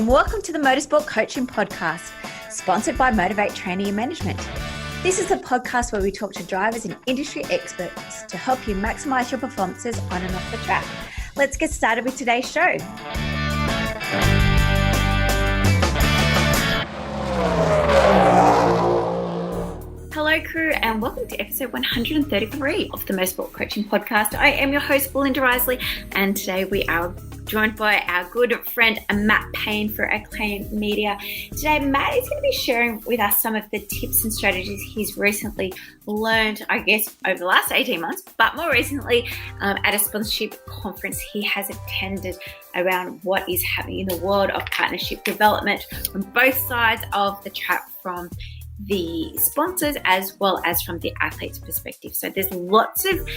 and welcome to the Motorsport Coaching Podcast, sponsored by Motivate Training and Management. This is a podcast where we talk to drivers and industry experts to help you maximize your performances on and off the track. Let's get started with today's show. Hello crew and welcome to episode 133 of the Motorsport Coaching Podcast. I am your host Belinda Risley, and today we are joined by our good friend Matt Payne for Acclaim Media. Today Matt is going to be sharing with us some of the tips and strategies he's recently learned, I guess, over the last 18 months, but more recently at a sponsorship conference he has attended around what is happening in the world of partnership development from both sides of the track, from the sponsors as well as from the athlete's perspective. So there's lots of,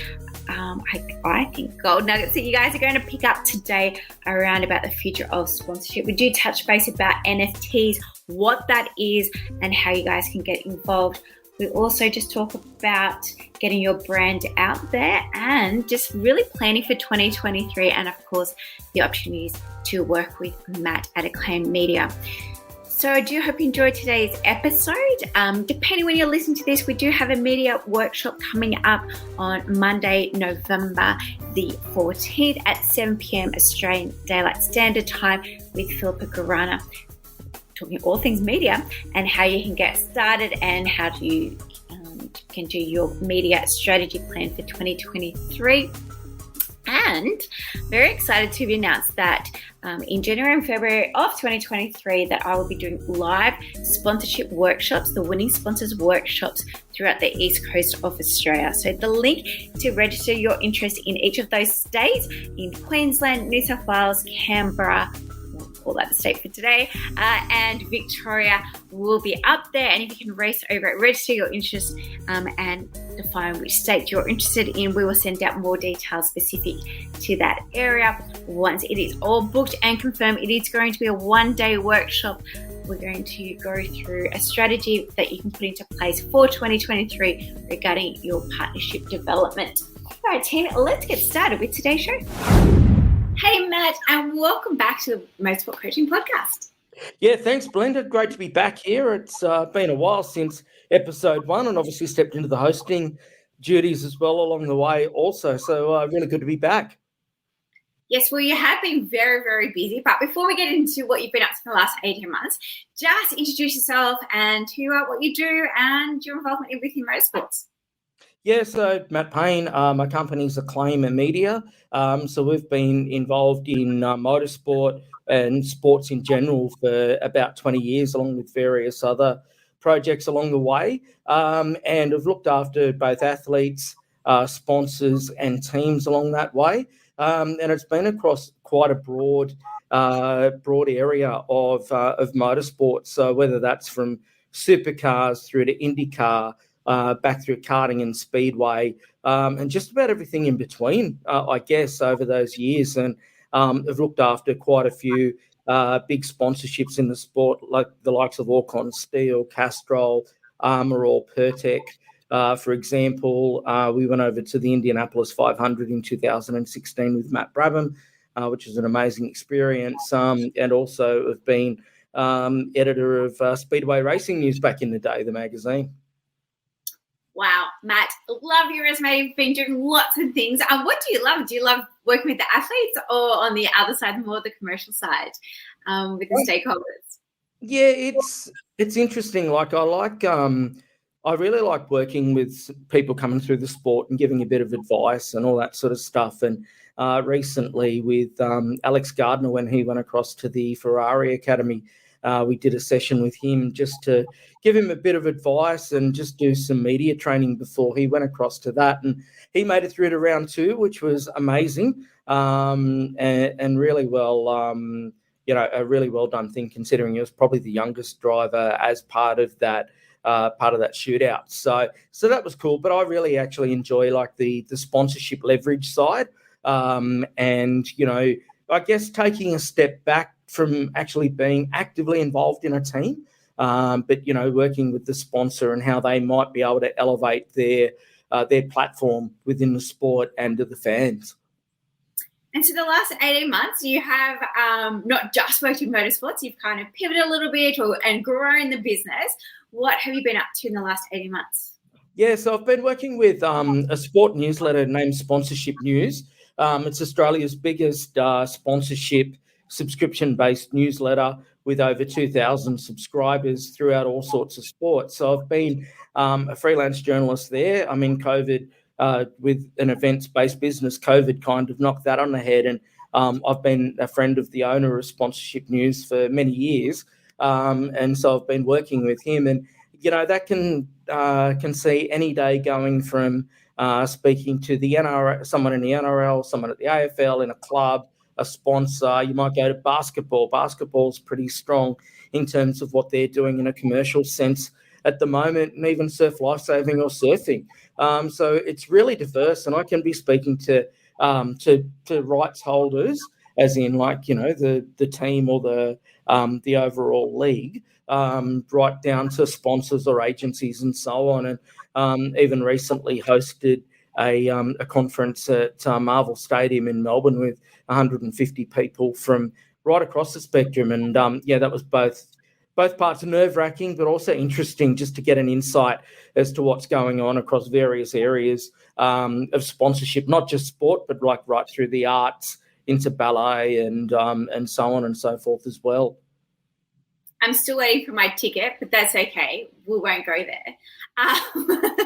I think, gold nuggets that you guys are going to pick up today around about the future of sponsorship. We do touch base about NFT'S, what that is, and how you guys can get involved. We also just talk about getting your brand out there and just really planning for 2023, and of course the opportunities to work with Matt at Acclaim Media. So I do hope you enjoyed today's episode. Depending when you're listening to this, we do have a media workshop coming up on Monday, November the 14th at 7 p.m. Australian Daylight Standard Time with Philippa Garana, talking all things media and how you can get started and how you can do your media strategy plan for 2023. And very excited to be announced that in January and February of 2023 that I will be doing live sponsorship workshops, the Winning Sponsors workshops throughout the East Coast of Australia. So the link to register your interest in each of those states, in Queensland, New South Wales, Canberra, all that state for today, and Victoria will be up there. And if you can race over it, register your interest and define which state you're interested in, we will send out more details specific to that area. Once it is all booked and confirmed, it is going to be a one-day workshop. We're going to go through a strategy that you can put into place for 2023 regarding your partnership development. All right, team, let's get started with today's show. Hey, Matt, and welcome back to the Motorsport Coaching Podcast. Yeah, thanks, Belinda. Great to be back here. It's been a while since episode 1, and obviously stepped into the hosting duties as well along the way also. So really good to be back. Yes, well, you have been very, very busy. But before we get into what you've been up to for the last 18 months, just introduce yourself and who you are, what you do, and your involvement in within motorsports. Yeah, so Matt Payne, my company's Acclaim Media. So we've been involved in motorsport and sports in general for about 20 years, along with various other projects along the way. And have looked after both athletes, sponsors and teams along that way. And it's been across quite a broad area of motorsport. So whether that's from supercars through to IndyCar, back through karting and speedway, and just about everything in between, I guess, over those years. And have looked after quite a few big sponsorships in the sport, like the likes of Orcon Steel, Castrol, Armour All, Pertec. For example, we went over to the Indianapolis 500 in 2016 with Matt Brabham, which was an amazing experience, and also have been editor of Speedway Racing News back in the day, the magazine. Wow, Matt, love your resume. You've been doing lots of things. What do you love? Do you love working with the athletes, or on the other side, more the commercial side with the stakeholders? Yeah, it's interesting. Like I really like working with people coming through the sport and giving a bit of advice and all that sort of stuff. And recently with Alex Gardner, when he went across to the Ferrari Academy, we did a session with him just to give him a bit of advice and just do some media training before he went across to that. And he made it through to round 2, which was amazing, and really well, a really well done thing, considering he was probably the youngest driver as part of that shootout. So that was cool. But I really actually enjoy like the sponsorship leverage side, and I guess taking a step back from actually being actively involved in a team, but working with the sponsor and how they might be able to elevate their platform within the sport and to the fans. And so the last 18 months, you have not just worked in motorsports, you've kind of pivoted a little bit and grown the business. What have you been up to in the last 18 months? Yeah, so I've been working with a sport newsletter named Sponsorship News. It's Australia's biggest sponsorship subscription-based newsletter with over 2,000 subscribers throughout all sorts of sports. So I've been a freelance journalist there. I mean, COVID, with an events-based business, COVID kind of knocked that on the head. And I've been a friend of the owner of Sponsorship News for many years. And so I've been working with him. And that can see any day going from speaking to the NRL, someone in the NRL, someone at the AFL, in a club, a sponsor. You might go to basketball. Basketball's pretty strong in terms of what they're doing in a commercial sense at the moment, and even surf lifesaving or surfing. So it's really diverse, and I can be speaking to rights holders, as in the team or the overall league. Right down to sponsors or agencies and so on. And even recently hosted a conference at Marvel Stadium in Melbourne with 150 people from right across the spectrum. And that was both parts nerve-wracking, but also interesting just to get an insight as to what's going on across various areas of sponsorship, not just sport, but right through the arts into ballet and so on and so forth as well. I'm still waiting for my ticket, but that's okay. We won't go there.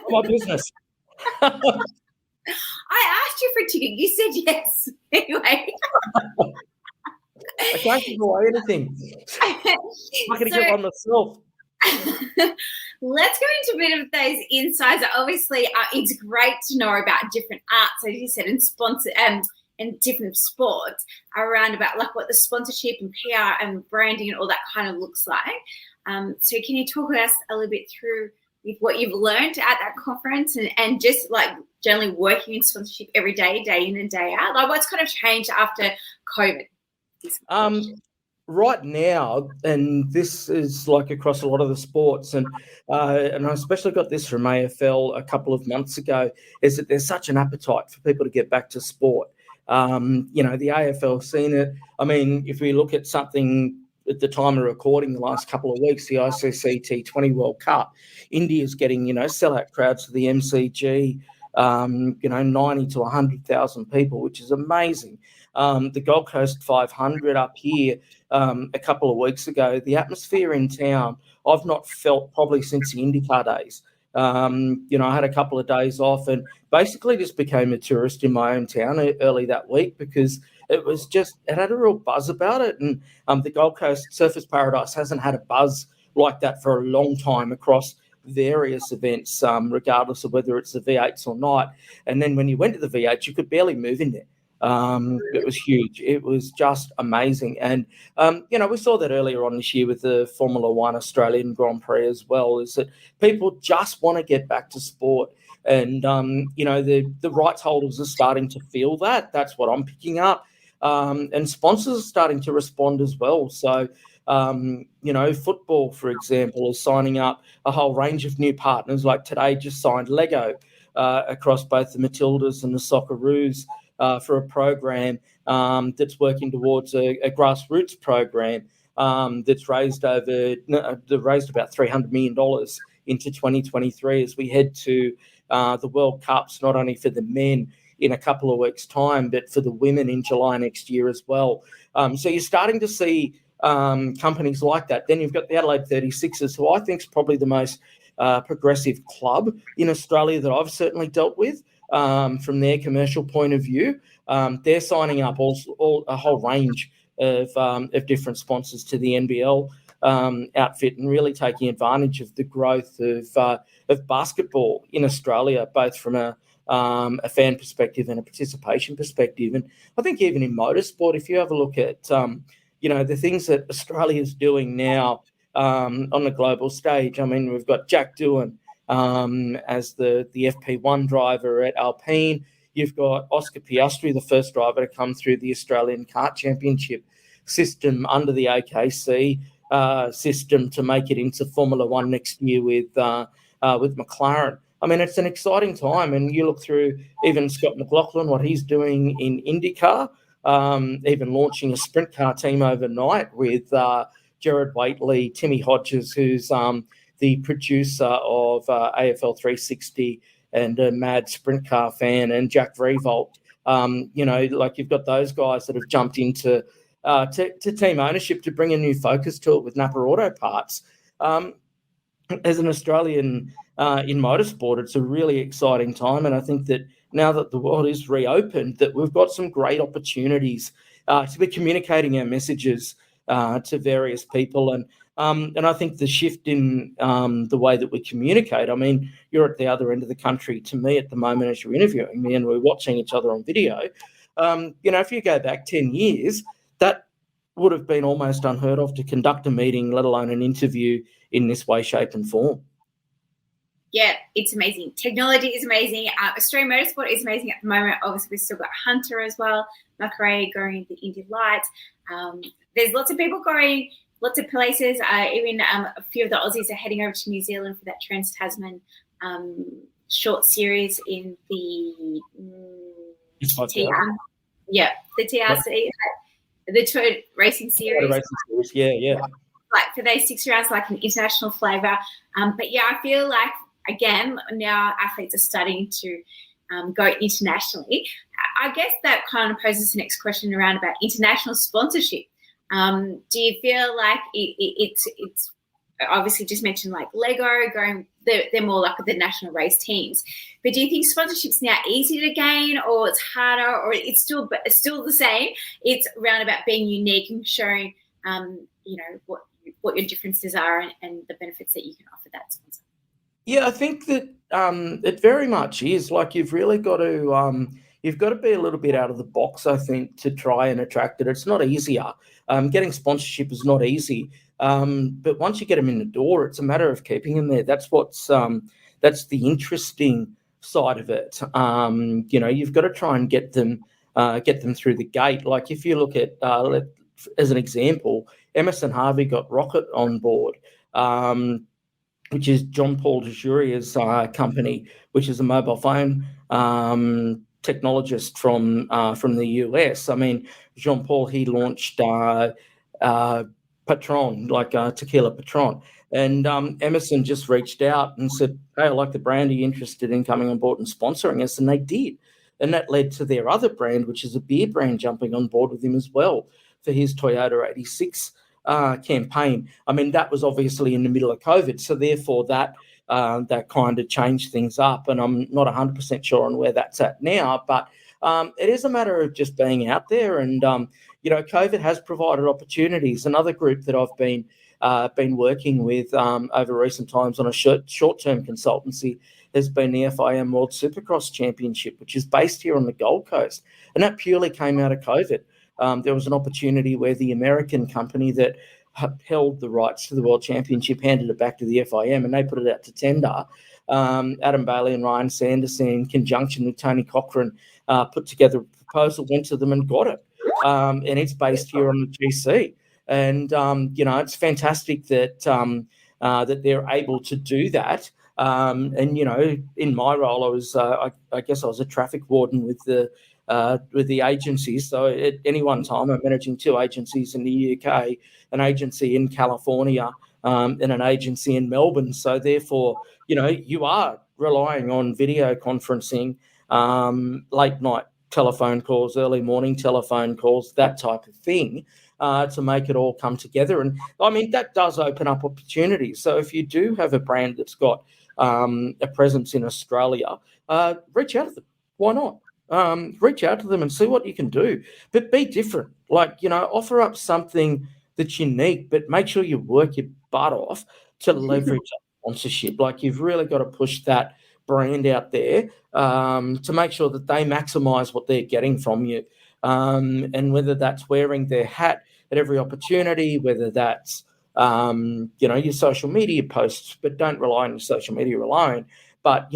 My business. I asked you for a ticket. You said yes. Anyway. I can't give away anything. I'm not going to give on myself. Let's go into a bit of those insights. Obviously, it's great to know about different arts, as you said, and sponsor and different sports around about like what the sponsorship and PR and branding and all that kind of looks like. So can you talk us a little bit through what you've learned at that conference and just like generally working in sponsorship every day, day in and day out? Like what's kind of changed after COVID? Right now, and this is like across a lot of the sports, and I especially got this from AFL a couple of months ago, is that there's such an appetite for people to get back to sport. The AFL seen it. I mean, if we look at something at the time of recording the last couple of weeks, the ICC T20 World Cup, India's getting, sellout crowds to the MCG, 90 to 100,000 people, which is amazing. The Gold Coast 500 up here a couple of weeks ago, the atmosphere in town, I've not felt probably since the IndyCar days. I had a couple of days off and basically just became a tourist in my own town early that week because it had a real buzz about it. And the Gold Coast Surfers Paradise hasn't had a buzz like that for a long time across various events, regardless of whether it's the V8s or not. And then when you went to the V8, you could barely move in there. It was huge. It was just amazing. And, we saw that earlier on this year with the Formula One Australian Grand Prix as well, is that people just want to get back to sport. And, the rights holders are starting to feel that. That's what I'm picking up. And sponsors are starting to respond as well. So, football, for example, is signing up a whole range of new partners. Like today just signed Lego across both the Matildas and the Socceroos. For a program that's working towards a grassroots program that's raised about $300 million into 2023 as we head to the World Cups, not only for the men in a couple of weeks' time, but for the women in July next year as well. So you're starting to see companies like that. Then you've got the Adelaide 36ers, who I think is probably the most progressive club in Australia that I've certainly dealt with. From their commercial point of view, they're signing up a whole range of different sponsors to the NBL outfit and really taking advantage of the growth of basketball in Australia, both from a fan perspective and a participation perspective. And I think even in motorsport, if you have a look at the things that Australia is doing now on the global stage, I mean, we've got Jack Doohan as the FP1 driver at Alpine. You've got Oscar Piastri, the first driver to come through the Australian Kart Championship system under the AKC system to make it into Formula One next year with McLaren. I mean, it's an exciting time. And you look through even Scott McLaughlin, what he's doing in IndyCar. even launching a sprint car team overnight with Jared Waitley, Timmy Hodges, who's the producer of AFL 360 and a mad sprint car fan, and Jack Revolt. Like you've got those guys that have jumped into to team ownership to bring a new focus to it with Napa Auto Parts. As an Australian in motorsport, it's a really exciting time, and I think that now that the world is reopened, that we've got some great opportunities to be communicating our messages to various people, and I think the shift in the way that we communicate. I mean, you're at the other end of the country to me at the moment as you're interviewing me, and we're watching each other on video. If you go back 10 years, that would have been almost unheard of to conduct a meeting, let alone an interview in this way, shape and form. Yeah, it's amazing. Technology is amazing. Australian motorsport is amazing at the moment. Obviously, we've still got Hunter as well, McRae going the Indy Lights. There's lots of people going, lots of places. Even a few of the Aussies are heading over to New Zealand for that Trans-Tasman short series in the TR. Yeah, the TRC, the Tour Racing Series. Yeah. Like for those 6 rounds, like an international flavour. But yeah, I feel like, again, now athletes are starting to go internationally. I guess that kind of poses the next question around about international sponsorship. Do you feel like it's obviously just mentioned like Lego going, they're more like the national race teams, but do you think sponsorship's now easier to gain, or it's harder, or it's still the same? It's around about being unique and showing what your differences are and the benefits that you can offer that sponsor. Yeah, I think that it very much is. Like you've really got to be a little bit out of the box, I think, to try and attract it. It's not easier. Getting sponsorship is not easy. But once you get them in the door, it's a matter of keeping them there. That's that's the interesting side of it. You've got to try and get them through the gate. Like if you look at, as an example, Emerson Harvey got Rocket on board, which is John Paul DeJuria's company, which is a mobile phone technologist from the US. I mean, Jean Paul, he launched Patron, like Tequila Patron. And Emerson just reached out and said, hey, I like the brand. Are you interested in coming on board and sponsoring us? And they did. And that led to their other brand, which is a beer brand, jumping on board with him as well for his Toyota 86 campaign. I mean, that was obviously in the middle of COVID. So therefore that kind of changed things up. And I'm not 100% sure on where that's at now. But it is a matter of just being out there. And, COVID has provided opportunities. Another group that I've been working with over recent times on a short-term consultancy has been the FIM World Supercross Championship, which is based here on the Gold Coast. And that purely came out of COVID. There was an opportunity where the American company that held the rights to the World Championship handed it back to the FIM, and they put it out to tender. Adam Bailey and Ryan Sanderson, in conjunction with Tony Cochran, put together a proposal, went to them and got it. And it's based here on the GC. And, it's fantastic that that they're able to do that. And, in my role, I was, I guess I was a traffic warden with the agencies. So at any one time, I'm managing two agencies in the UK, an agency in California, and an agency in Melbourne. So therefore, you are relying on video conferencing, late night telephone calls, early morning telephone calls, that type of thing, to make it all come together. And I mean, that does open up opportunities. So if you do have a brand that's got a presence in Australia, reach out to them. Why not? Reach out to them and see what you can do, but be different. Like, offer up something that's unique, but make sure you work your butt off to leverage sponsorship. Like, you've really got to push that brand out there to make sure that they maximize what they're getting from you. And whether that's wearing their hat at every opportunity, whether that's, your social media posts, but don't rely on your social media alone, but,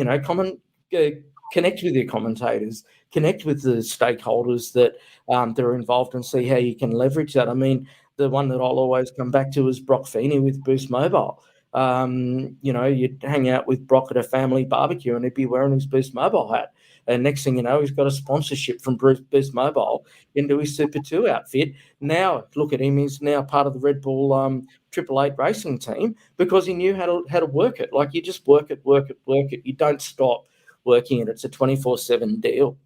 connect with your commentators, connect with the stakeholders that are involved, and see how you can leverage that. I mean, the one that I'll always come back to is Brock Feeney with Boost Mobile. you'd hang out with Brock at a family barbecue and he'd be wearing his Boost Mobile hat. And next thing you know, he's got a sponsorship from Boost Mobile into his Super 2 outfit. Now, look at him. He's now part of the Red Bull 888 racing team because he knew how to work it. Like, you just work it. You don't stop working it. It's a 24/7 deal.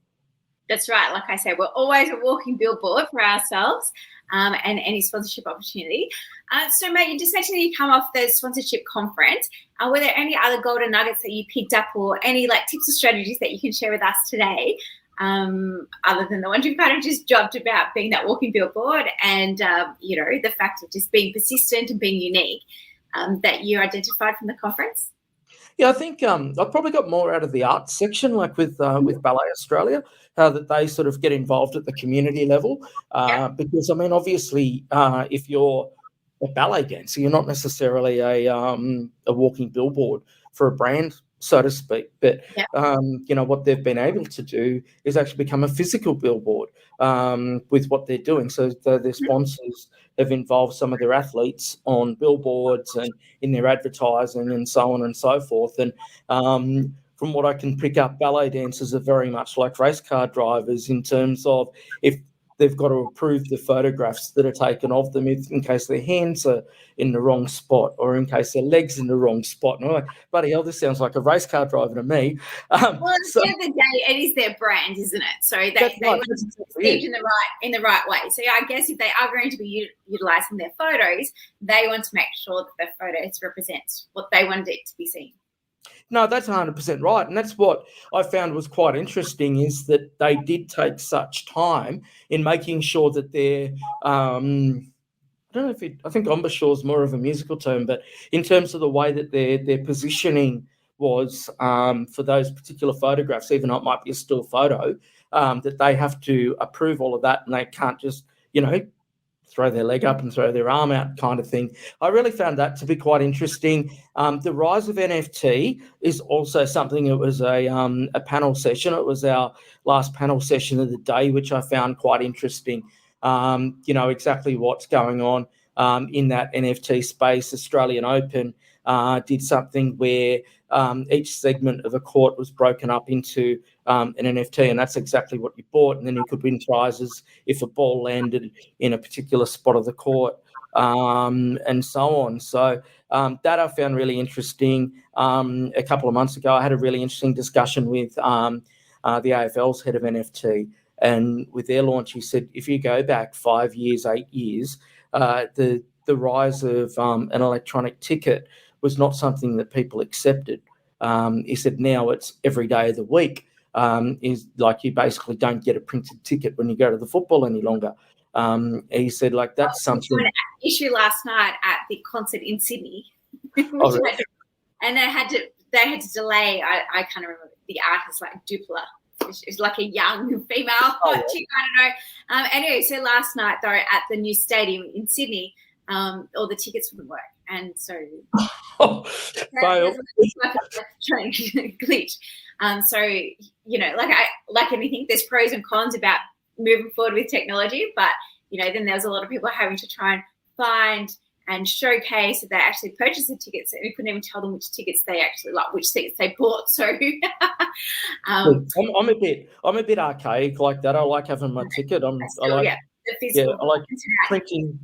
That's right. Like I said, we're always a walking billboard for ourselves and any sponsorship opportunity. So, Matt, you just mentioned that you come off the sponsorship conference. Were there any other golden nuggets that you picked up, or any tips or strategies that you can share with us today, other than the ones you've kind of just dropped about being that walking billboard and, the fact of just being persistent and being unique that you identified from the conference? Yeah, I think I've probably got more out of the arts section, like with Ballet Australia, that they sort of get involved at the community level. Because, I mean, obviously, if you're a ballet dancer, you're not necessarily a walking billboard for a brand, so to speak. But, what they've been able to do is actually become a physical billboard with what they're doing. So their sponsors have involved some of their athletes on billboards and in their advertising and so on and so forth. And from what I can pick up, ballet dancers are very much like race car drivers in terms of if they've got to approve the photographs that are taken of them in case their hands are in the wrong spot or in case their legs in the wrong spot. And I'm like, bloody hell, this sounds like a race car driver to me. Well, at the end of the day, it is their brand, isn't it? So they want to speak in the right way. So I guess if they are going to be utilising their photos, they want to make sure that their photos represent what they wanted it to be seen. No, that's 100% right. And that's what I found was quite interesting, is that they did take such time in making sure that they're, I think embouchure is more of a musical term, but in terms of the way that their positioning was for those particular photographs, even though it might be a still photo, that they have to approve all of that and they can't just, throw their leg up and throw their arm out kind of thing. I really found that to be quite interesting. The rise of NFT is also something. It was a panel session. It was our last panel session of the day, which I found quite interesting. Exactly what's going on in that NFT space. Australian Open did something where each segment of a court was broken up into an NFT, and that's exactly what you bought. And then you could win prizes if a ball landed in a particular spot of the court, and so on. So that I found really interesting. A couple of months ago, I had a really interesting discussion with the AFL's head of NFT, and with their launch, he said, if you go back 5 years, 8 years, the rise of an electronic ticket was not something that people accepted. He said now it's every day of the week. Is like you basically don't get a printed ticket when you go to the football any longer. He said that's something. An issue last night at the concert in Sydney, Really? and they had to delay. I can't remember the artist, Dupla. It's like a young female chick. I don't know. Anyway, so last night though at the new stadium in Sydney, all the tickets wouldn't work, and so fail. Like a glitch. So like anything, there's pros and cons about moving forward with technology, but then there's a lot of people having to try and find and showcase that they actually purchased the tickets, and we couldn't even tell them which tickets they actually which tickets they bought. So I'm a bit archaic like that. I like having my ticket. The physical. I like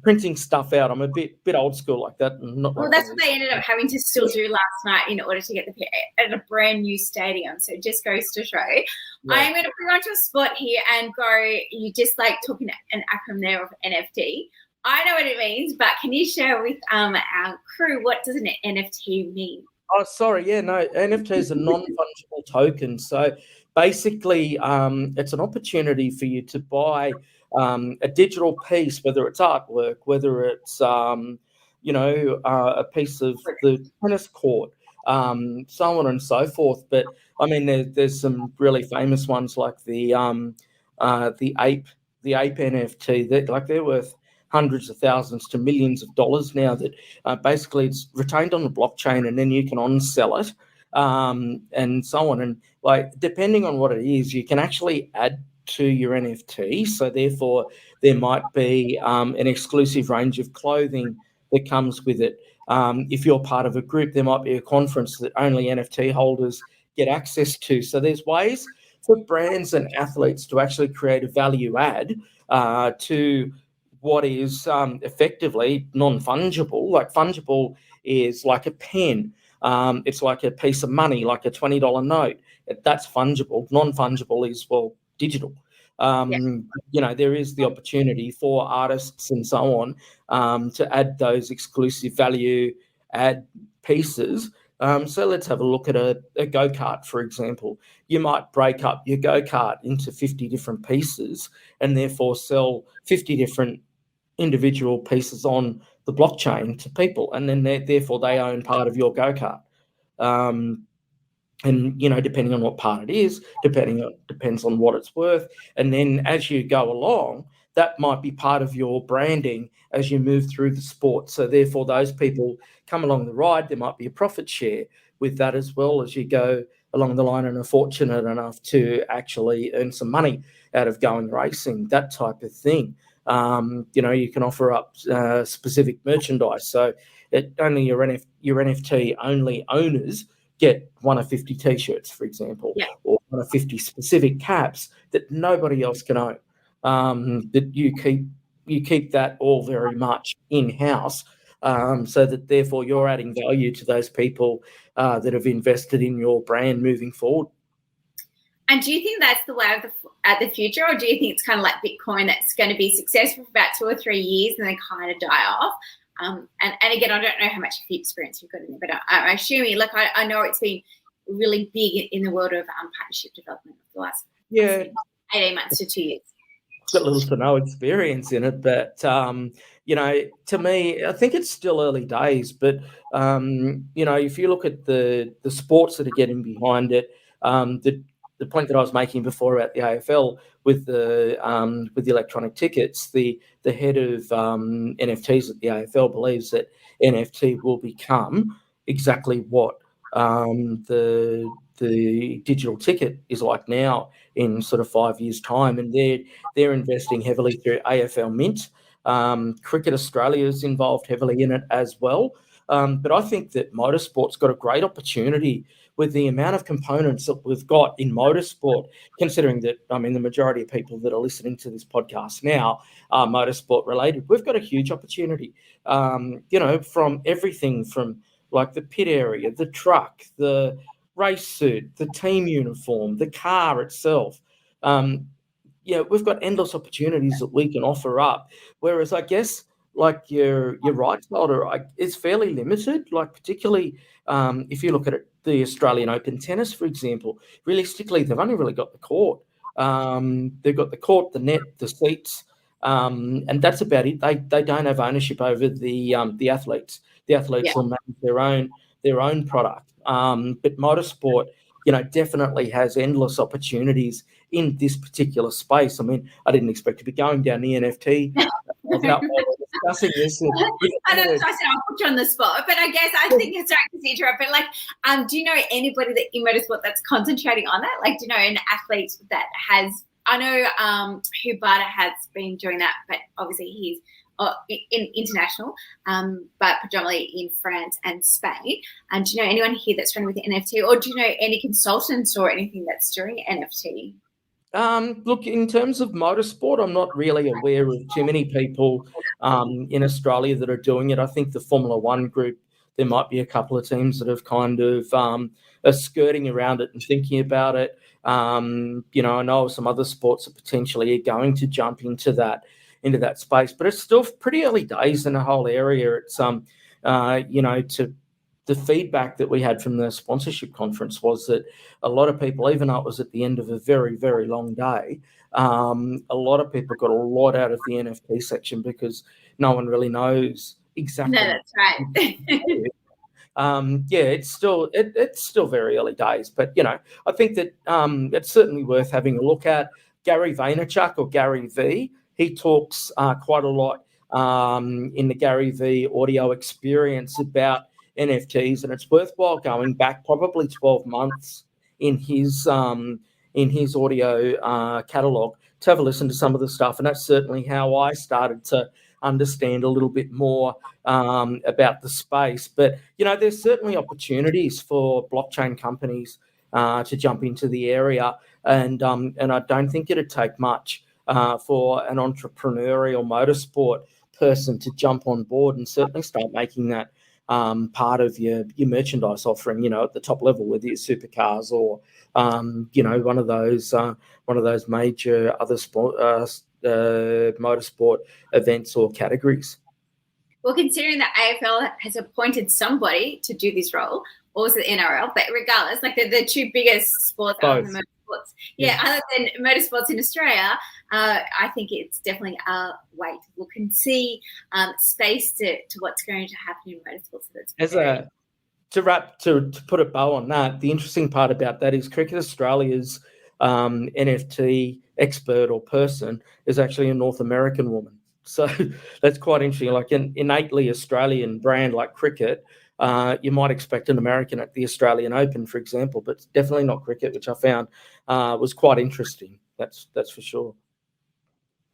printing stuff out. I'm a bit old school like that. That's what they ended up having to still do last night in order to get the at a brand new stadium. So it just goes to show. Yeah. I'm going to put you onto a spot here and go. You just talking an acronym there of NFT. I know what it means, but can you share with our crew what does an NFT mean? Oh, sorry. Yeah, no. NFT is a non-fungible token. So basically, it's an opportunity for you to buy a digital piece, whether it's artwork, whether it's a piece of the tennis court, so on and so forth. But I mean, there's some really famous ones like the ape NFT. They're worth hundreds of thousands to millions of dollars now. That basically it's retained on the blockchain, and then you can on-sell it, and so on. And depending on what it is, you can actually add to your NFT. So therefore, there might be an exclusive range of clothing that comes with it. If you're part of a group, there might be a conference that only NFT holders get access to. So there's ways for brands and athletes to actually create a value add to what is effectively non-fungible. Like fungible is like a pen. It's like a piece of money, like a $20 note. That's fungible. Non-fungible is, well, digital. There is the opportunity for artists and so on to add those exclusive value add pieces. So let's have a look at a go-kart, for example. You might break up your go-kart into 50 different pieces and therefore sell 50 different individual pieces on the blockchain to people, and then therefore they own part of your go-kart. And, depending on what part it is, depends on what it's worth. And then as you go along, that might be part of your branding as you move through the sport. So therefore, those people come along the ride, there might be a profit share with that as well as you go along the line and are fortunate enough to actually earn some money out of going racing, that type of thing. You can offer up specific merchandise. So only your NFT only owners get one of 50 T-shirts, for example, or one of 50 specific caps that nobody else can own. That you keep that all very much in-house, so that therefore you're adding value to those people that have invested in your brand moving forward. And do you think that's the way of the future, or do you think it's kind of like Bitcoin that's going to be successful for about 2 or 3 years and then kind of die off? And again, I don't know how much experience you've got in there, but I'm assuming, I know it's been really big in the world of partnership development for the last 18 months to 2 years. I've got little to no experience in it, but, to me, I think it's still early days. But, if you look at the sports that are getting behind it, the point that I was making before about the AFL with the electronic tickets, the head of NFTs at the AFL believes that NFT will become exactly what the digital ticket is like now in sort of 5 years' time, and they're investing heavily through AFL Mint. Cricket Australia is involved heavily in it as well. But I think that motorsport's got a great opportunity with the amount of components that we've got in motorsport, considering that, the majority of people that are listening to this podcast now are motorsport related. We've got a huge opportunity, from everything from like the pit area, the truck, the race suit, the team uniform, the car itself. We've got endless opportunities that we can offer up. Whereas I guess like your rights holder is fairly limited, like particularly if you look at it, the Australian Open tennis, for example, realistically, they've only really got the court. They've got the court, the net, the seats, and that's about it. They don't have ownership over the athletes. The athletes will manage their own product. But motorsport, definitely has endless opopportunities in this particular space. I didn't expect to be going down the NFT without discussing this. I know, I said I'll put you on the spot, but I guess I think it's right to interrupt. But do you know anybody that in motorsport that's concentrating on that? Do you know an athlete that has? I know Hubata has been doing that, but obviously he's in international, but predominantly in France and Spain. And do you know anyone here that's running with the NFT, or do you know any consultants or anything that's doing NFT? Look, in terms of motorsport, I'm not really aware of too many people in Australia that are doing it. I think the Formula One group, there might be a couple of teams that have kind of are skirting around it and thinking about it. I know some other sports that potentially are going to jump into that space, but it's still pretty early days in the whole area. It's the feedback that we had from the sponsorship conference was that a lot of people, even though it was at the end of a very, very long day, a lot of people got a lot out of the NFT section because no one really knows exactly. No, that's right. It's still very early days, but I think that it's certainly worth having a look at. Gary Vaynerchuk, or Gary V, he talks quite a lot in the Gary V audio experience about NFTs, and it's worthwhile going back probably 12 months in his audio catalog to have a listen to some of the stuff. And that's certainly how I started to understand a little bit more about the space. But, there's certainly opportunities for blockchain companies to jump into the area. And I don't think it'd take much for an entrepreneurial motorsport person to jump on board and certainly start making that part of your merchandise offering, at the top level, whether it's supercars or, one of those major other motorsport events or categories. Well, considering that AFL has appointed somebody to do this role, or was it NRL? But regardless, like the two biggest sports are the motorsports. Yeah, other than motorsports in Australia, I think it's definitely a way to look and see space to what's going to happen in motorsports. To put a bow on that, the interesting part about that is Cricket Australia's NFT expert or person is actually a North American woman. So that's quite interesting. Like an innately Australian brand like cricket, you might expect an American at the Australian Open, for example, but definitely not cricket, which I found was quite interesting. That's for sure.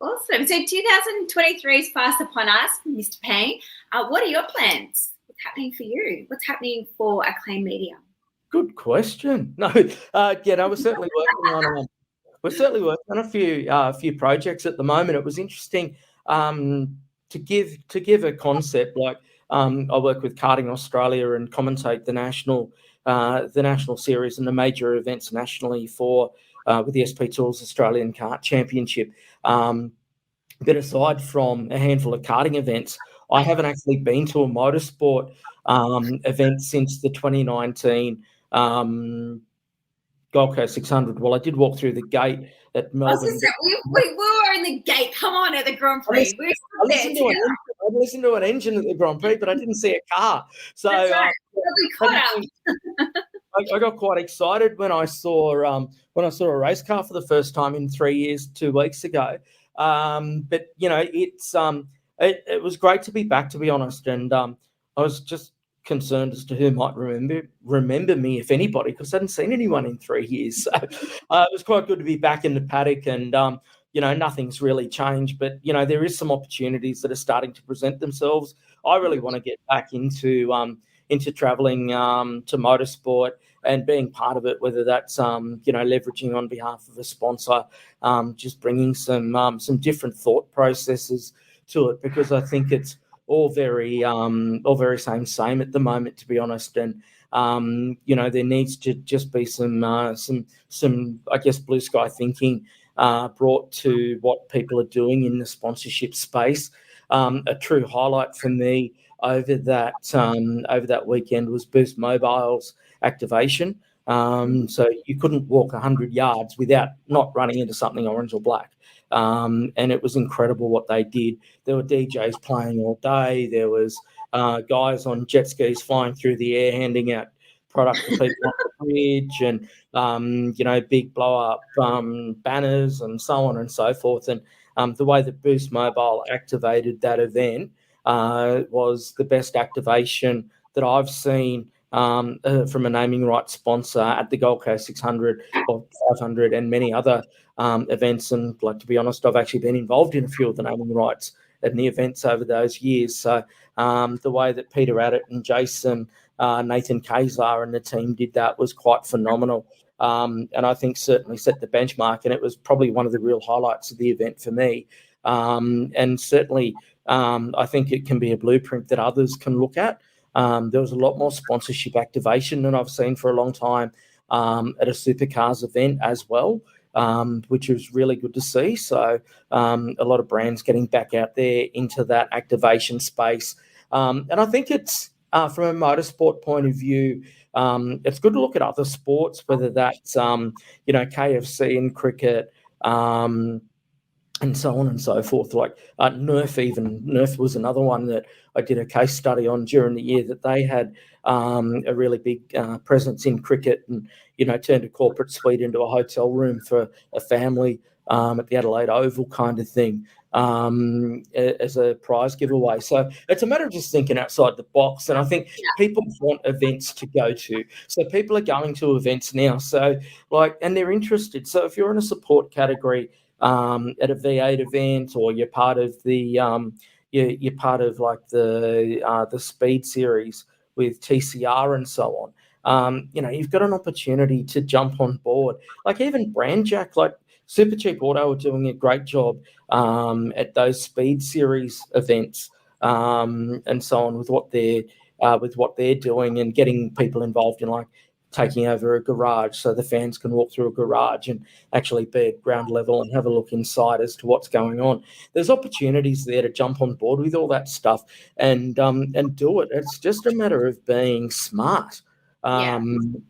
Awesome. So 2023 is fast upon us, Mr. Payne. What are your plans? What's happening for you? What's happening for Acclaim Media? Good question. No, we're certainly working on a few projects at the moment. It was interesting to give a concept. Like I work with Karting Australia and commentate the national series and the major events nationally for with the SP Tours Australian Kart Championship. But aside from a handful of karting events, I haven't actually been to a motorsport event since the 2019 Gold Coast 600. Well, I did walk through the gate at Melbourne. We were in the gate. Come on, at the Grand Prix. I listened to an engine at the Grand Prix, but I didn't see a car. So that's right. I got quite excited when I saw a race car for the first time in 3 years 2 weeks ago. But it was great to be back, to be honest, and I was just concerned as to who might remember me, if anybody, because I hadn't seen anyone in 3 years. So it was quite good to be back in the paddock, and nothing's really changed, but there is some opportunities that are starting to present themselves. I really want to get back into traveling to motorsport and being part of it, whether that's leveraging on behalf of a sponsor, just bringing some different thought processes to it, because I think it's all very same at the moment, to be honest. And there needs to just be some I guess blue sky thinking brought to what people are doing in the sponsorship space. A true highlight for me over that weekend was Boost Mobile's activation. So you couldn't walk 100 yards without not running into something orange or black. And it was incredible what they did. There were DJs playing all day. There was guys on jet skis flying through the air, handing out product to people on the bridge, and big blow up banners and so on and so forth. And the way that Boost Mobile activated that event was the best activation that I've seen from a naming rights sponsor at the Gold Coast 600 or 500 and many other events. And to be honest, I've actually been involved in a few of the naming rights and the events over those years. So the way that Peter Addett and Jason, Nathan Kazar and the team did that was quite phenomenal. And I think certainly set the benchmark, and it was probably one of the real highlights of the event for me. And certainly I think it can be a blueprint that others can look at. There was a lot more sponsorship activation than I've seen for a long time at a supercars event as well, which was really good to see. So a lot of brands getting back out there into that activation space. And I think it's, from a motorsport point of view, it's good to look at other sports, whether that's, KFC and cricket, and so on and so forth. Like Nerf was another one that I did a case study on during the year, that they had a really big presence in cricket, and turned a corporate suite into a hotel room for a family at the Adelaide Oval kind of thing, as a prize giveaway. So it's a matter of just thinking outside the box, and I think people want events to go to. So people are going to events now, so and they're interested. So if you're in a support category at a V8 event, or you're part of the you're part of like the speed series with TCR and so on. You've got an opportunity to jump on board. Like even Brandjack, like Super Cheap Auto are doing a great job at those speed series events and so on with what they're doing and getting people involved in like taking over a garage so the fans can walk through a garage and actually be at ground level and have a look inside as to what's going on. There's opportunities there to jump on board with all that stuff and do it. It's just a matter of being smart. And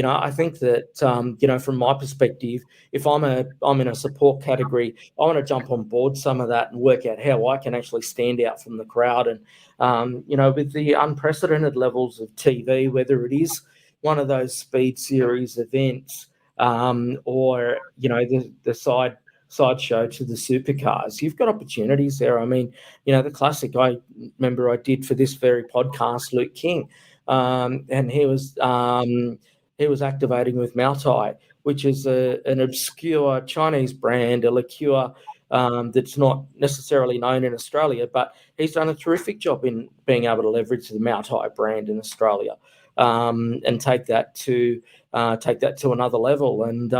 I think that from my perspective, if I'm in a support category, I want to jump on board some of that and work out how I can actually stand out from the crowd. And with the unprecedented levels of TV, whether it is one of those speed series events or the sideshow to the supercars, you've got opportunities there. I mean, the classic I remember I did for this very podcast, Luke King. And he was activating with Maotai, which is an obscure Chinese brand, a liqueur that's not necessarily known in Australia, but he's done a terrific job in being able to leverage the Maotai brand in Australia and take that to another level. And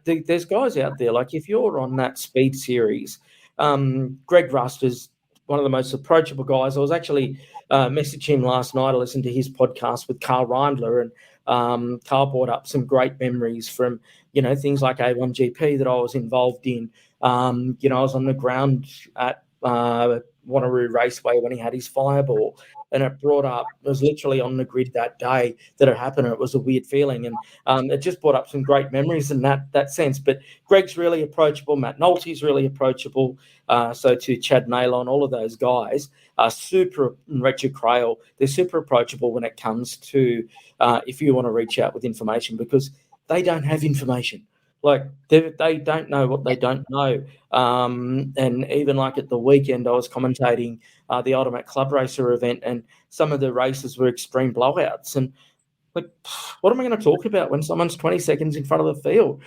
there's guys out there like if you're on that speed series, Greg Rust is one of the most approachable guys. I was actually messaged him last night. I listened to his podcast with Carl Reindler, and Carl brought up some great memories from, things like A1GP that I was involved in. I was on the ground at Wanneroo Raceway when he had his Fireball, and it was literally on the grid that day that it happened. And it was a weird feeling, and it just brought up some great memories in that sense. But Greg's really approachable. Matt Nolte's really approachable. So to Chad Naylon, all of those guys are super, Richard Crail, they're super approachable when it comes to if you want to reach out with information, because they don't have information. Like they don't know what they don't know. And even like at the weekend, I was commentating the Ultimate Club Racer event, and some of the races were extreme blowouts. And like, what am I going to talk about when someone's 20 seconds in front of the field?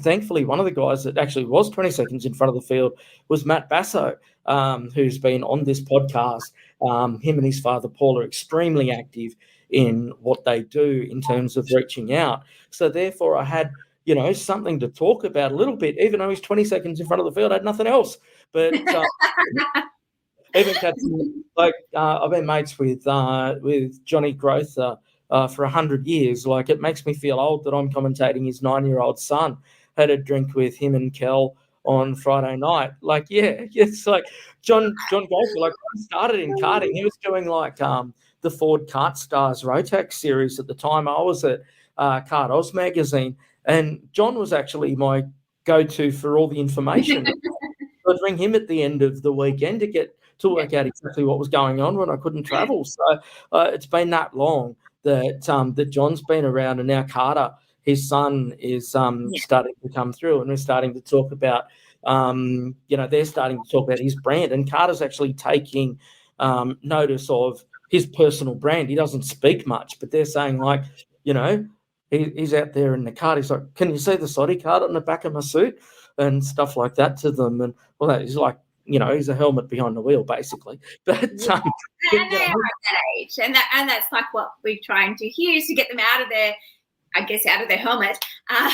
Thankfully, one of the guys that actually was 20 seconds in front of the field was Matt Basso, who's been on this podcast. Him and his father, Paul, are extremely active in what they do in terms of reaching out. So therefore, I had something to talk about a little bit, even though he's 20 seconds in front of the field, I had nothing else. But even I've been mates with Johnny Growth for 100 years. Like, it makes me feel old that I'm commentating his 9-year-old son. Had a drink with him and Kel on Friday night. Like, yeah, it's like John Golfer, like, when he started in karting, he was doing like the Ford Kart Stars Rotax series at the time. I was at Kart Oz magazine, and John was actually my go-to for all the information. I'd ring him at the end of the weekend to work out exactly what was going on when I couldn't travel. So it's been that long that John's been around, and now Carter, his son, is starting to come through, and we're starting to talk about, they're starting to talk about his brand, and Carter's actually taking notice of his personal brand. He doesn't speak much, but they're saying, like, he's out there in the cart. He's like, can you see the Soddy card on the back of my suit? And stuff like that to them. And, well, he's like, he's a helmet behind the wheel, basically. But and they are at that age. And that's like what we're trying to hear, is to get them out of their helmet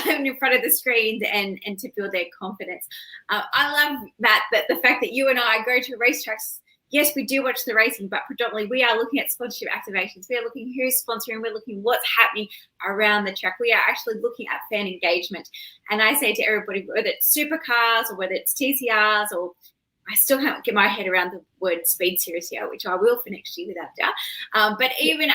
in front of the screens and to build their confidence. I love, Matt, that the fact that you and I go to racetracks. Yes, we do watch the racing, but predominantly we are looking at sponsorship activations. We are looking who's sponsoring. We're looking what's happening around the track. We are actually looking at fan engagement. And I say to everybody, whether it's supercars or whether it's TCRs, or I still can't get my head around the word speed series here, which I will for next year without doubt. But even,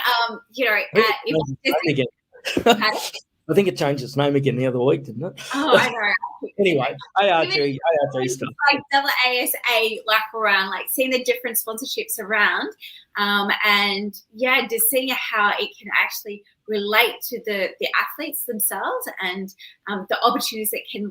I think it changed its name again the other week, didn't it? Oh, I know. Anyway, ARG stuff. Like ASA, like around, like seeing the different sponsorships around, and just seeing how it can actually relate to the athletes themselves and the opportunities that can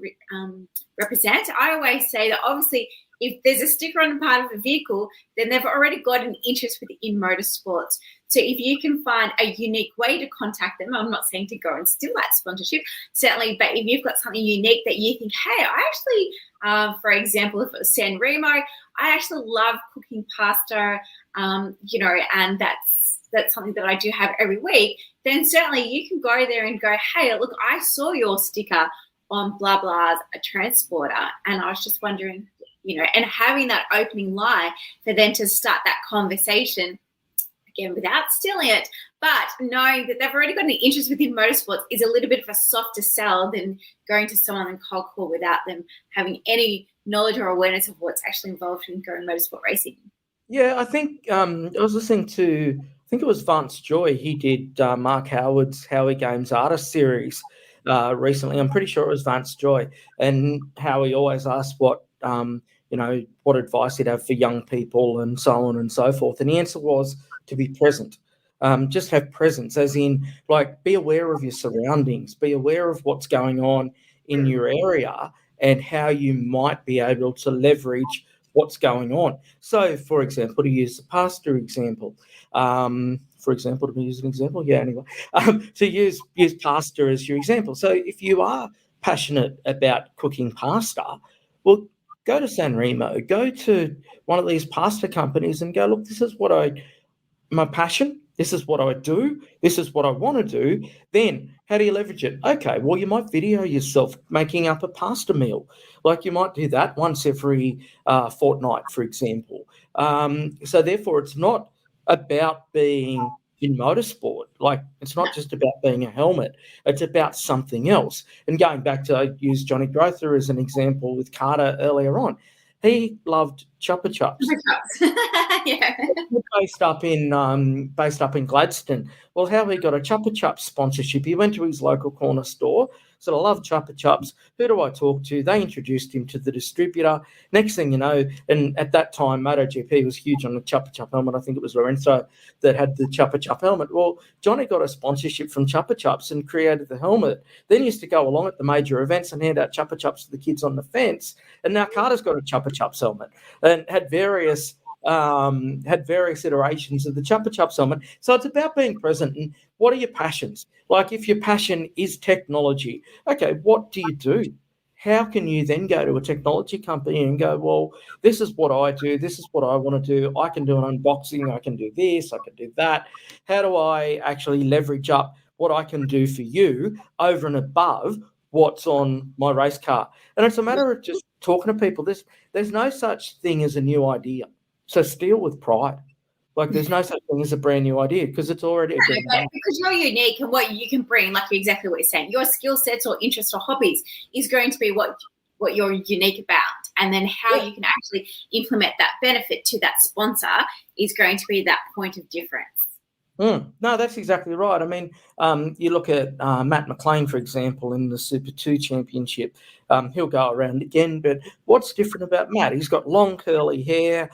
represent. I always say that obviously if there's a sticker on the part of a vehicle, then they've already got an interest within motorsports. So if you can find a unique way to contact them, I'm not saying to go and steal that sponsorship, certainly, but if you've got something unique that you think, hey, I actually, for example, if it was San Remo, I actually love cooking pasta, and that's something that I do have every week, then certainly you can go there and go, hey, look, I saw your sticker on blah blah's a transporter, and I was just wondering, and having that opening line for them to start that conversation, again, without stealing it, but knowing that they've already got an interest within motorsports is a little bit of a softer sell than going to someone and cold call without them having any knowledge or awareness of what's actually involved in going motorsport racing. Yeah, I think I was listening to, I think it was Vance Joy. He did Mark Howard's Howie Games Artist series recently. I'm pretty sure it was Vance Joy, and Howie always asked what what advice he'd have for young people and so on and so forth. And the answer was to be present. Just have presence, as in, like, be aware of your surroundings, be aware of what's going on in your area and how you might be able to leverage what's going on. So, for example, to use the pasta example, to use pasta as your example. So if you are passionate about cooking pasta, well, go to San Remo, go to one of these pasta companies and go, look, this is my passion. This is what I do. This is what I want to do. Then how do you leverage it? Okay, well, you might video yourself making up a pasta meal. Like, you might do that once every fortnight, for example. So therefore, it's not about being in motorsport. Like, it's not just about being a helmet. It's about something else. And going back to, I used Johnny Grother as an example with Carter earlier on. He loved Chupa Chups. Yeah. Based up in Gladstone. Well, how he got a Chupa Chups sponsorship? He went to his local corner store, said, I love Chupa Chups. Who do I talk to? They introduced him to the distributor. Next thing you know, and at that time, MotoGP was huge on the Chupa Chup helmet. I think it was Lorenzo that had the Chupa Chup helmet. Well, Johnny got a sponsorship from Chupa Chups and created the helmet. Then he used to go along at the major events and hand out Chupa Chups to the kids on the fence. And now Carter's got a Chupa Chups helmet and had various iterations of the Chupa Chups helmet. So it's about being present. And what are your passions? Like, if your passion is technology, okay, what do you do? How can you then go to a technology company and go, well, this is what I do. This is what I want to do. I can do an unboxing. I can do this. I can do that. How do I actually leverage up what I can do for you over and above what's on my race car? And it's a matter of just talking to people. There's no such thing as a new idea. So steal with pride. Like, there's no such thing as a brand new idea because it's already because you're unique, and what you can bring, like exactly what you're saying, your skill sets or interests or hobbies is going to be what you're unique about, and then how you can actually implement that benefit to that sponsor is going to be that point of difference. No, that's exactly right. I mean, you look at Matt McLean, for example, in the Super 2 Championship. He'll go around again, but what's different about Matt? He's got long curly hair.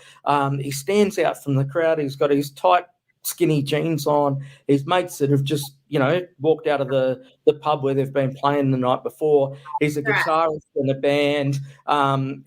He stands out from the crowd. He's got his tight, skinny jeans on. His mates that have just, walked out of the pub where they've been playing the night before. He's a guitarist in a band.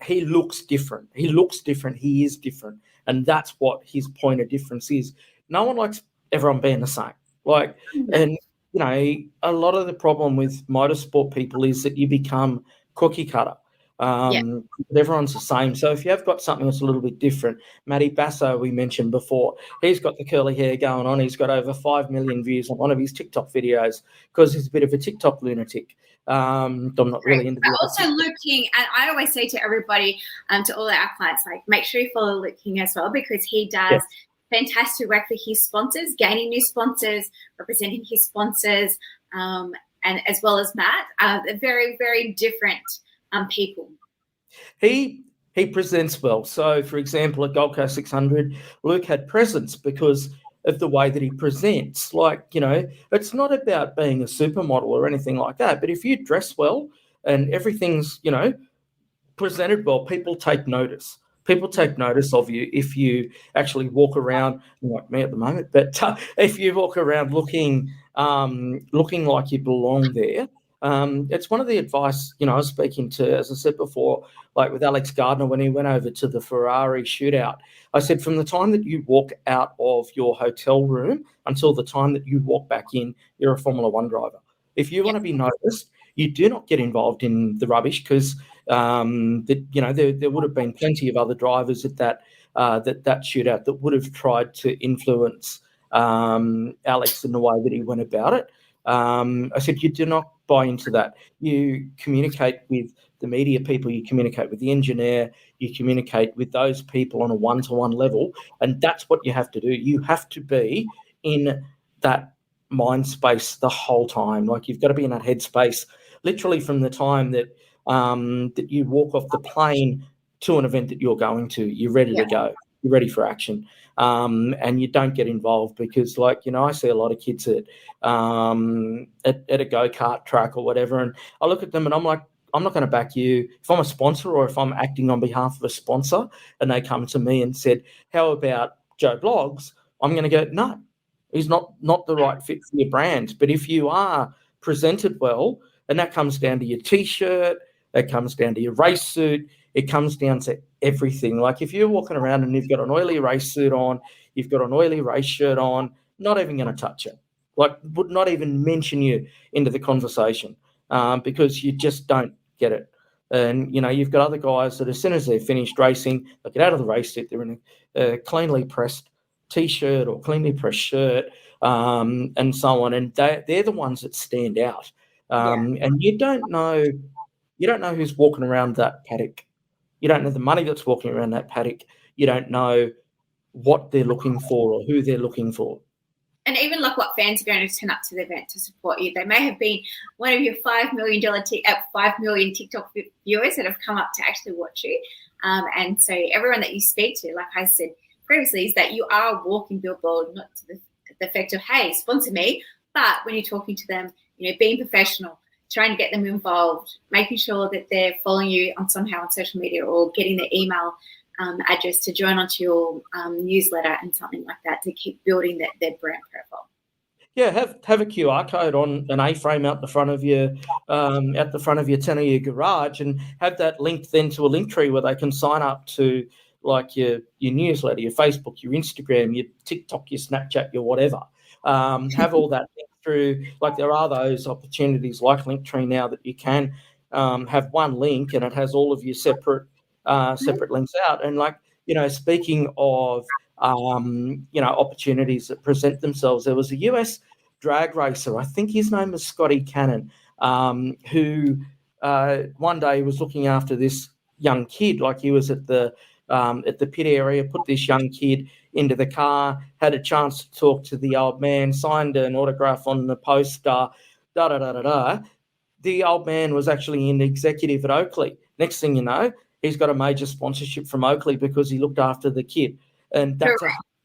He looks different. He is different. And that's what his point of difference is. No one likes everyone being the same. Like, and a lot of the problem with motorsport people is that you become cookie cutter. Everyone's the same. So if you have got something that's a little bit different, Matty Basso, we mentioned before, he's got the curly hair going on. He's got over 5 million views on one of his TikTok videos because he's a bit of a TikTok lunatic. I'm not really into that. Also, Luke King, and I always say to everybody, to all our clients, like, make sure you follow Luke King as well, because he does fantastic work for his sponsors, gaining new sponsors, representing his sponsors, and as well as Matt, very, very different people. He presents well. So, for example, at Gold Coast 600, Luke had presence because of the way that he presents. Like, it's not about being a supermodel or anything like that, but if you dress well and everything's, presented well, people take notice. People take notice of you if you actually walk around, like me at the moment, but if you walk around looking like you belong there, It's one of the advice, I was speaking to, as I said before, like with Alex Gardner when he went over to the Ferrari shootout. I said, from the time that you walk out of your hotel room until the time that you walk back in, you're a Formula One driver. If you want to be noticed, you do not get involved in the rubbish, because there would have been plenty of other drivers at that shootout that would have tried to influence Alex in the way that he went about it. I said, you do not buy into that. You communicate with the media people, you communicate with the engineer, you communicate with those people on a one-to-one level, and that's what you have to do. You have to be in that mind space the whole time. Like, you've got to be in that headspace literally from the time that that you walk off the plane to an event that you're going to. You're ready to go. You're ready for action. And you don't get involved because, I see a lot of kids at a go-kart track or whatever, and I look at them and I'm like, I'm not going to back you. If I'm a sponsor or if I'm acting on behalf of a sponsor and they come to me and said, how about Joe Bloggs? I'm going to go, no, he's not the right fit for your brand. But if you are presented well, and that comes down to your T-shirt, that comes down to your race suit, it comes down to everything. Like, if you're walking around and you've got an oily race suit on, you've got an oily race shirt on, not even going to touch it. Like, would not even mention you into the conversation because you just don't get it. And, you've got other guys that as soon as they're finished racing, they get out of the race suit, they're in a cleanly pressed T-shirt or cleanly pressed shirt and so on. And they're the ones that stand out. And you don't know who's walking around that paddock. You don't know the money that's walking around that paddock. You don't know what they're looking for or who they're looking for. And even like what fans are going to turn up to the event to support you. They may have been one of your $5 million TikTok viewers that have come up to actually watch you. And so everyone that you speak to, like I said previously, is that you are a walking billboard, not to the effect of, hey, sponsor me. But when you're talking to them, being professional, trying to get them involved, making sure that they're following you on somehow on social media or getting their email address to join onto your newsletter and something like that to keep building their brand profile. Yeah, have a QR code on an A-frame out the front of your tent or your garage, and have that linked then to a link tree where they can sign up to like your newsletter, your Facebook, your Instagram, your TikTok, your Snapchat, your whatever. Have all that linked through. Like, there are those opportunities like Linktree now that you can have one link and it has all of your separate links out. And speaking of opportunities that present themselves, there was a US drag racer, I think his name was Scotty Cannon, who one day was looking after this young kid. Like, he was at the pit area, put this young kid into the car, had a chance to talk to the old man, signed an autograph on the poster, The old man was actually an executive at Oakley. Next thing you know, he's got a major sponsorship from Oakley because he looked after the kid. And that's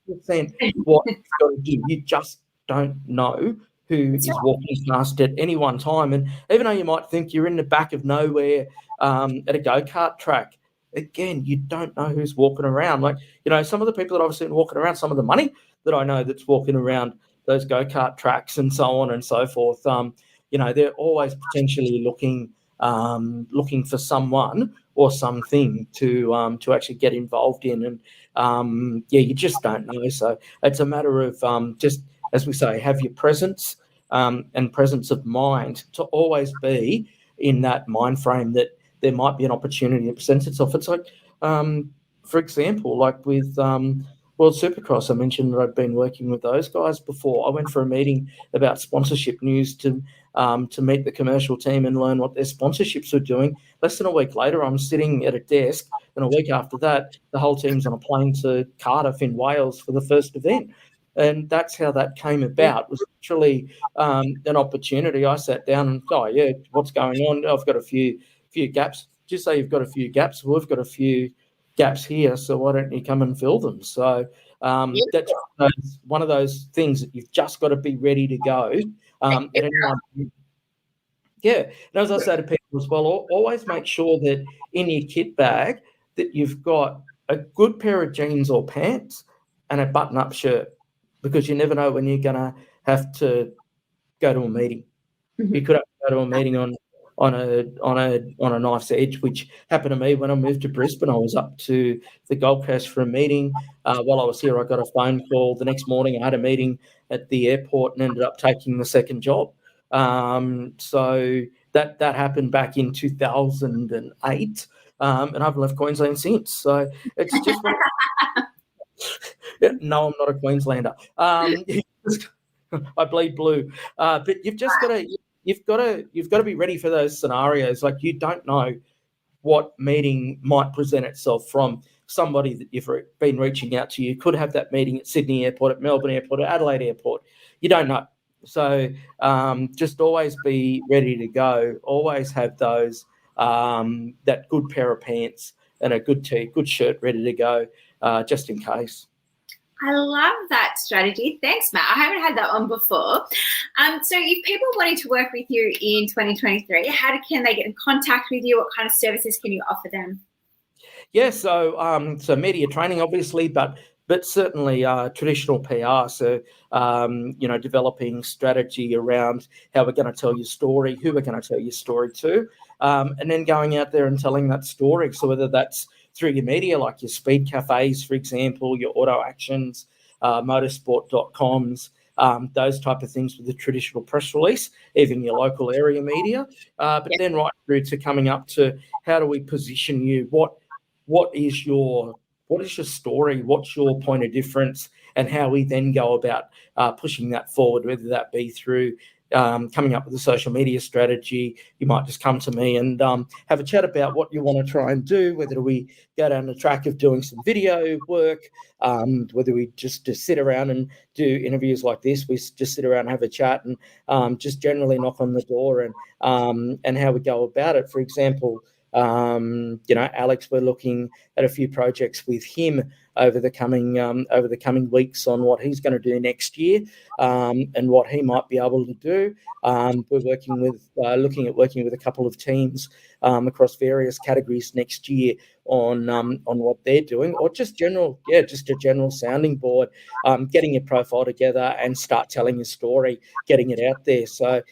100% what you've got to do. You just don't know who is walking past at any one time. And even though you might think you're in the back of nowhere at a go-kart track, again, you don't know who's walking around. Like, some of the people that I've seen walking around, some of the money that I know that's walking around those go-kart tracks and so on and so forth, they're always potentially looking for someone or something to actually get involved in. And, you just don't know. So it's a matter of just, as we say, have your presence and presence of mind to always be in that mind frame that there might be an opportunity that presents itself. It's like, for example, like with World Supercross, I mentioned that I'd been working with those guys before. I went for a meeting about sponsorship news to meet the commercial team and learn what their sponsorships were doing. Less than a week later, I'm sitting at a desk, and a week after that, the whole team's on a plane to Cardiff in Wales for the first event. And that's how that came about. It was literally an opportunity. I sat down and, what's going on? I've got a few gaps. Just say you've got a few gaps. We've got a few gaps here, so why don't you come and fill them? So that's one of those things that you've just got to be ready to go. And as I say to people as well, always make sure that in your kit bag that you've got a good pair of jeans or pants and a button-up shirt, because you never know when you're going to have to go to a meeting. Mm-hmm. You could have go to a meeting on a knife's edge, which happened to me when I moved to Brisbane. I was up to the Gold Coast for a meeting. While I was here, I got a phone call. The next morning, I had a meeting at the airport and ended up taking the second job. So that happened back in 2008, and I haven't left Queensland since. So it's just one. No, I'm not a Queenslander. I bleed blue, but you've got to be ready for those scenarios. Like, you don't know what meeting might present itself from somebody that you've been reaching out to. You could have that meeting at Sydney Airport, at Melbourne Airport, at Adelaide Airport. You don't know. So just always be ready to go. Always have those, that good pair of pants and a good shirt ready to go, just in case. I love that strategy. Thanks, Matt. I haven't had that one before. So if people wanted to work with you in 2023, can they get in contact with you? What kind of services can you offer them? Yeah, so media training, obviously, but certainly traditional PR. So, developing strategy around how we're going to tell your story, who we're going to tell your story to, and then going out there and telling that story. So whether that's through your media, like your speed cafes, for example, your auto actions, motorsport.coms, those type of things with the traditional press release, even your local area media, but then right through to coming up to how do we position you? What is your story? What's your point of difference? And how we then go about pushing that forward, whether that be through coming up with a social media strategy. You might just come to me and have a chat about what you want to try and do, whether we go down the track of doing some video work, whether we just sit around and do interviews like this. We just sit around and have a chat and just generally knock on the door and how we go about it. For example, Alex, we're looking at a few projects with him over the coming weeks on what he's going to do next year, and what he might be able to do. We're looking at working with a couple of teams across various categories next year on what they're doing, or just a general sounding board, getting your profile together and start telling your story, getting it out there. So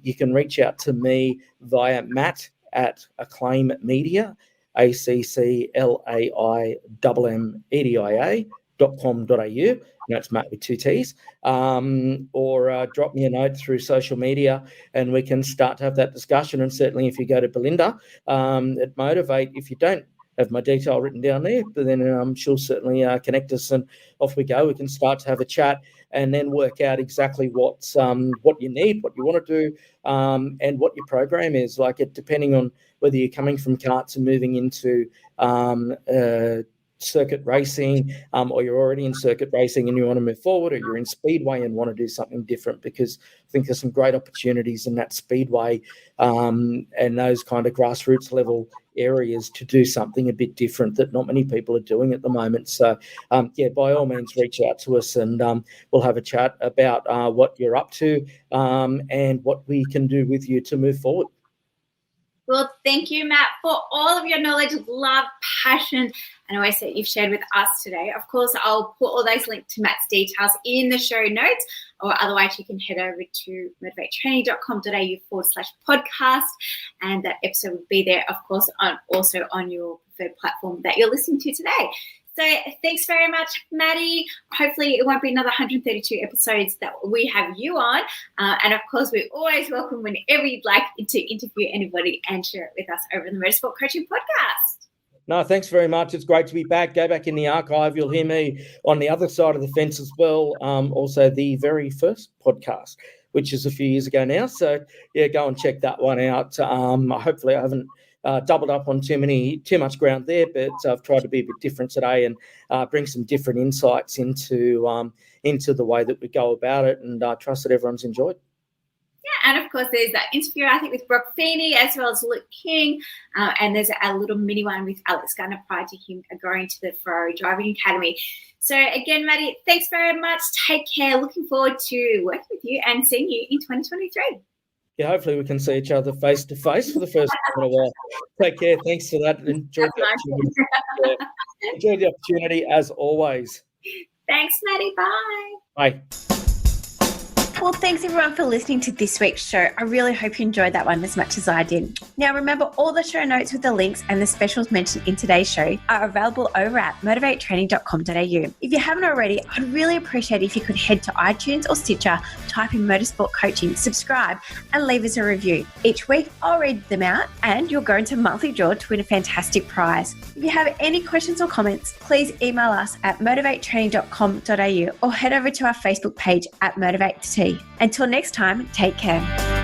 you can reach out to me via Matt at Acclaim Media, AcclaimMedia.com.au. That's Matt with 2 T's. Or drop me a note through social media and we can start to have that discussion. And certainly if you go to Belinda at Motivate, if you don't have my detail written down there, but then she'll certainly connect us and off we go. We can start to have a chat and then work out exactly what you need, what you want to do, and what your program is. Like, it depending on whether you're coming from karts and moving into circuit racing, or you're already in circuit racing and you want to move forward, or you're in speedway and want to do something different, because I think there's some great opportunities in that speedway and those kind of grassroots level areas to do something a bit different that not many people are doing at the moment. So by all means reach out to us and we'll have a chat about what you're up to and what we can do with you to move forward. Well, thank you, Matt, for all of your knowledge, love, passion, and always that you've shared with us today. Of course, I'll put all those links to Matt's details in the show notes, or otherwise you can head over to motivatetraining.com.au/podcast, and that episode will be there, of course, also on your preferred platform that you're listening to today. So thanks very much, Maddie. Hopefully it won't be another 132 episodes that we have you on. And, of course, we're always welcome whenever you'd like to interview anybody and share it with us over in the Motorsport Coaching Podcast. No, thanks very much. It's great to be back. Go back in the archive. You'll hear me on the other side of the fence as well. Also, the very first podcast, which is a few years ago now. So, go and check that one out. Hopefully I haven't doubled up on too much ground there, but I've tried to be a bit different today and bring some different insights into the way that we go about it, and I trust that everyone's enjoyed. Yeah, and of course there's that interview, I think, with Brock Feeney as well as Luke King, and there's a little mini one with Alex Gunner prior to him going to the Ferrari Driving Academy. So again, Maddie, thanks very much. Take care. Looking forward to working with you and seeing you in 2023. Yeah, hopefully we can see each other face to face for the first time in a while. Take care. Thanks for that. Enjoy the opportunity as always. Thanks, Maddie. Bye. Bye. Well, thanks everyone for listening to this week's show. I really hope you enjoyed that one as much as I did. Now, remember, all the show notes with the links and the specials mentioned in today's show are available over at motivatetraining.com.au. If you haven't already, I'd really appreciate it if you could head to iTunes or Stitcher, type in Motorsport Coaching, subscribe, and leave us a review. Each week, I'll read them out and you'll go into monthly draw to win a fantastic prize. If you have any questions or comments, please email us at motivatetraining.com.au or head over to our Facebook page at Motivate to Tea. Until next time, take care.